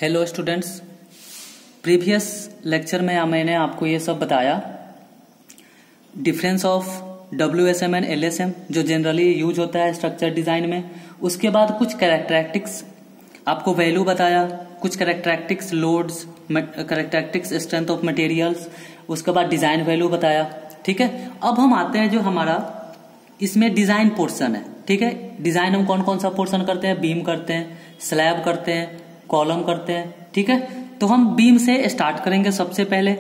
Hello students, previous lecture में मैंने आपको ये सब बताया difference of WSM and LSM जो जनरली यूज होता है स्ट्रक्चर डिजाइन में। उसके बाद कुछ कैरेक्टरिस्टिक्स आपको वैल्यू बताया, कुछ characteristics loads, characteristics strength of materials, उसके बाद डिजाइन वैल्यू बताया। ठीक है, अब हम आते हैं जो हमारा इसमें डिजाइन पोर्शन है। ठीक है, डिजाइन हम कौन कौन सा पोर्शन करते हैं? बीम करते हैं, स्लैब करते हैं, कॉलम करते हैं। ठीक है, तो हम बीम से स्टार्ट करेंगे सबसे पहले।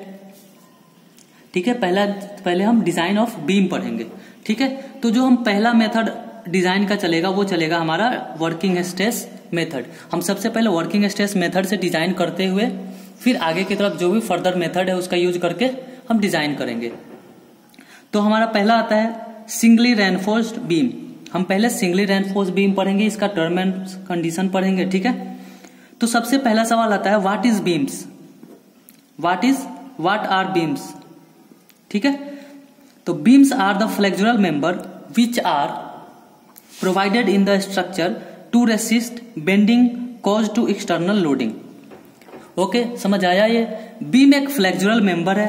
ठीक है, पहले हम डिजाइन ऑफ बीम पढ़ेंगे। ठीक है, तो जो हम पहला मेथड डिजाइन का चलेगा वो चलेगा हमारा वर्किंग स्ट्रेस मेथड। हम सबसे पहले वर्किंग स्ट्रेस मेथड से डिजाइन करते हुए फिर आगे की तरफ जो भी फर्दर मेथड है उसका यूज करके हम डिजाइन करेंगे। तो हमारा पहला आता है सिंगली रेनफोर्स्ड बीम। हम पहले सिंगली रेनफोर्स्ड बीम पढ़ेंगे, इसका टर्म एंड कंडीशन पढ़ेंगे। ठीक है, तो सबसे पहला सवाल आता है what is beams, what are beams. ठीक है, तो beams are the flexural member which are provided in the structure to resist bending cause to external loading. Okay, समझ आया? ये बीम एक फ्लेक्सुरल मेंबर है।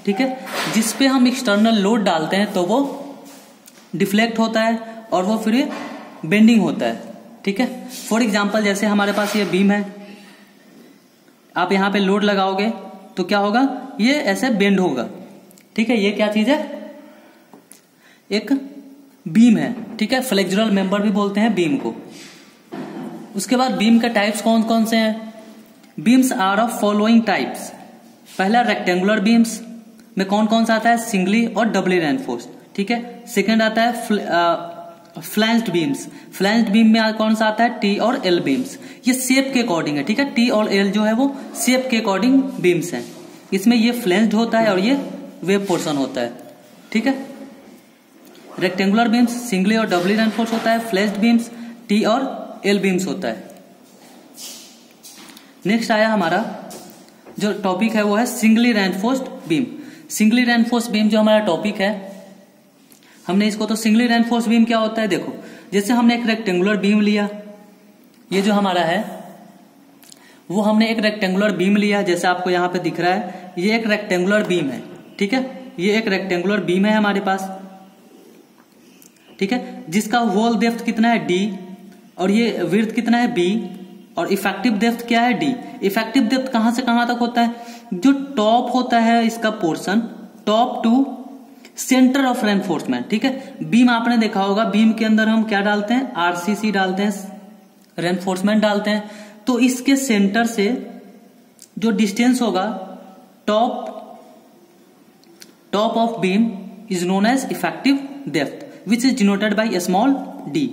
ठीक है, जिसपे हम एक्सटर्नल लोड डालते हैं तो वो डिफ्लेक्ट होता है और वो फिर बेंडिंग होता है। ठीक है, फॉर एग्जाम्पल जैसे हमारे पास ये बीम है, आप यहां पे लोड लगाओगे तो क्या होगा? ये ऐसे बेंड होगा। ठीक है, ये क्या चीज है? एक बीम है। ठीक है, फ्लेक्सुरल मेंबर भी बोलते हैं बीम को। उसके बाद बीम के टाइप्स कौन कौन से हैं? Beams are of following types. पहला रेक्टेंगुलर बीम्स में कौन कौन सा आता है? सिंगली और डबली रेनफोर्स्ड। ठीक है, सेकंड आता है फ्लैंज्ड बीम्स। फ्लैंज्ड बीम में कौन सा आता है? T और L बीम्स। ये शेप के अकॉर्डिंग है। ठीक है, T और L जो है वो शेप के अकॉर्डिंग बीम्स हैं। इसमें ये फ्लैंज्ड होता है और ये वेब पोर्शन होता है। ठीक है, रेक्टेंगुलर बीम्स सिंगली और डबली रेनफोर्स होता है, फ्लैंज्ड बीम्स T और L बीम्स होता है। नेक्स्ट आया हमारा जो टॉपिक है वो है singly reinforced beam. Singly reinforced beam जो हमारा टॉपिक है, हमने इसको तो सिंगली रेनफोर्स्ड बीम क्या होता है देखो, जैसे हमने एक रेक्टेंगुलर बीम लिया, ये जो हमारा है वो हमने एक रेक्टेंगुलर बीम लिया, जैसे आपको यहां पे दिख रहा है ये एक रेक्टेंगुलर बीम है। ठीक है, ये एक रेक्टेंगुलर बीम है हमारे पास। ठीक है, जिसका होल डेप्थ कितना है? D और ये विड्थ कितना है? B और इफेक्टिव डेप्थ क्या है? D। इफेक्टिव डेप्थ कहां से कहां तक होता है? जो टॉप होता है इसका portion, top to centre of reinforcement. ठीक है, बीम आपने देखा होगा, बीम के अंदर हम क्या डालते हैं? RCC डालते हैं, रेनफोर्समेंट डालते हैं। तो इसके सेंटर से जो डिस्टेंस होगा top of beam is known as effective depth which is denoted by small d।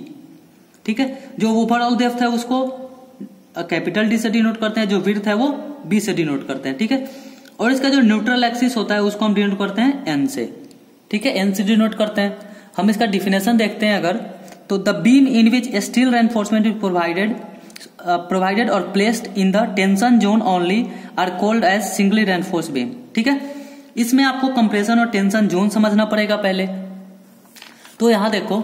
ठीक है, जो ओवरऑल डेप्थ है उसको कैपिटल D से डिनोट करते हैं, जो विड्थ है वो B से डिनोट करते हैं। ठीक है, और इसका जो न्यूट्रल एक्सिस होता है उसको हम डिनोट करते हैं N से। ठीक है, N से डिनोट करते हैं। हम इसका डिफिनेशन देखते हैं अगर, तो the beam in which steel reinforcement is provided और placed in the tension zone only are called as singly reinforced beam. ठीक है, इसमें आपको कंप्रेशन और टेंशन जोन समझना पड़ेगा पहले। तो यहां देखो,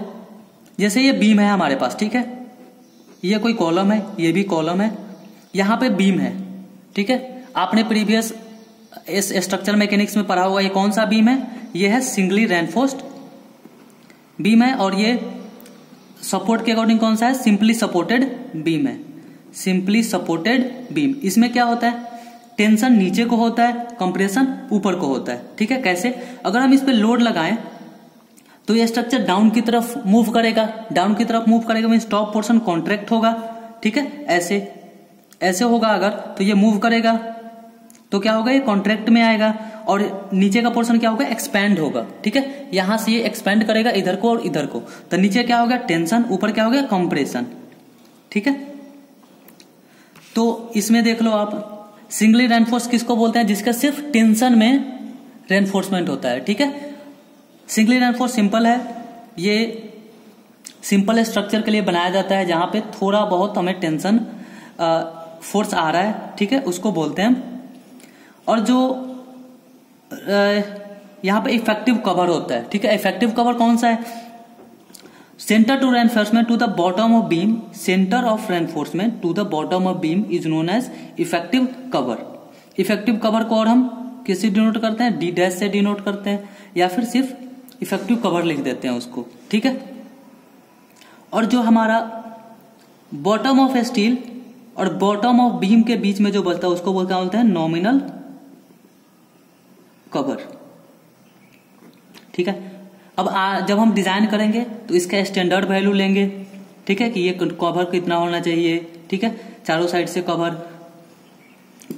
जैसे ये बीम है हमारे पास, ठीक है, ये कोई कॉलम है, ये भी कॉलम है, यहां पे बीम है। ठीक है, आपने प्रीवियस इस स्ट्रक्चर मैकेनिक्स में पढ़ा होगा, ये कौन सा बीम है? ये है सिंगली रेनफोर्स्ड बीम है। और ये सपोर्ट के अकॉर्डिंग कौन सा है? सिंपली सपोर्टेड बीम है, सिंपली सपोर्टेड बीम। इसमें क्या होता है? टेंशन नीचे को होता है, कंप्रेशन ऊपर को होता है। ठीक है, कैसे? अगर हम इस पे लोड लगाएं तो ये स्ट्रक्चर डाउन की तरफ मूव करेगा, डाउन की तरफ मूव करेगा मीन्स टॉप पोर्शन कॉन्ट्रैक्ट होगा। ठीक है, ऐसे होगा अगर, तो ये मूव करेगा तो क्या होगा? ये कॉन्ट्रैक्ट में आएगा और नीचे का पोर्शन क्या होगा? एक्सपैंड होगा। ठीक है, यहां से ये एक्सपैंड करेगा इधर को और इधर को, तो नीचे क्या होगा? टेंशन, ऊपर क्या होगा? कंप्रेशन। ठीक है, तो इसमें देख लो आप, सिंगली रेनफोर्स किसको बोलते हैं? जिसका सिर्फ टेंशन में रेनफोर्समेंट होता है। ठीक है, सिंगली रेनफोर्स सिंपल है, ये सिंपल स्ट्रक्चर के लिए बनाया जाता है जहां पे थोड़ा बहुत हमें टेंशन फोर्स आ रहा है। ठीक है, उसको बोलते हैं। और जो यहाँ पे इफेक्टिव कवर होता है, ठीक है, इफेक्टिव कवर कौन सा है? Centre to reinforcement to the bottom of beam, centre of reinforcement to the bottom of beam is known as effective cover. Effective cover को और हम किससे डिनोट करते हैं, डी डैश से डिनोट करते हैं, या फिर सिर्फ इफेक्टिव कवर लिख देते हैं उसको, ठीक है। और जो हमारा बॉटम ऑफ स्टील और बॉटम ऑफ बीम के बीच में जो बचता है उसको बोलते हैं नॉमिनल कवर, ठीक है। अब जब हम डिजाइन करेंगे तो इसका स्टैंडर्ड वैल्यू लेंगे, ठीक है, कि ये कवर कितना होना चाहिए, ठीक है, चारों साइड से कवर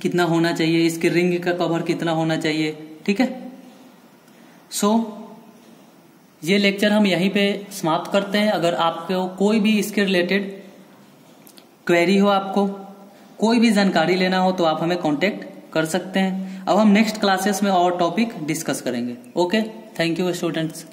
कितना होना चाहिए, इसके रिंग का कवर कितना होना चाहिए, ठीक है। सो ये लेक्चर हम यहीं पे समाप्त करते हैं। अगर आपको कोई भी इसके रिलेटेड क्वेरी हो, आपको कोई भी जानकारी लेना हो तो आप हमें कांटेक्ट कर सकते हैं। अब हम नेक्स्ट क्लासेस में और टॉपिक डिस्कस करेंगे। Okay, thank you students.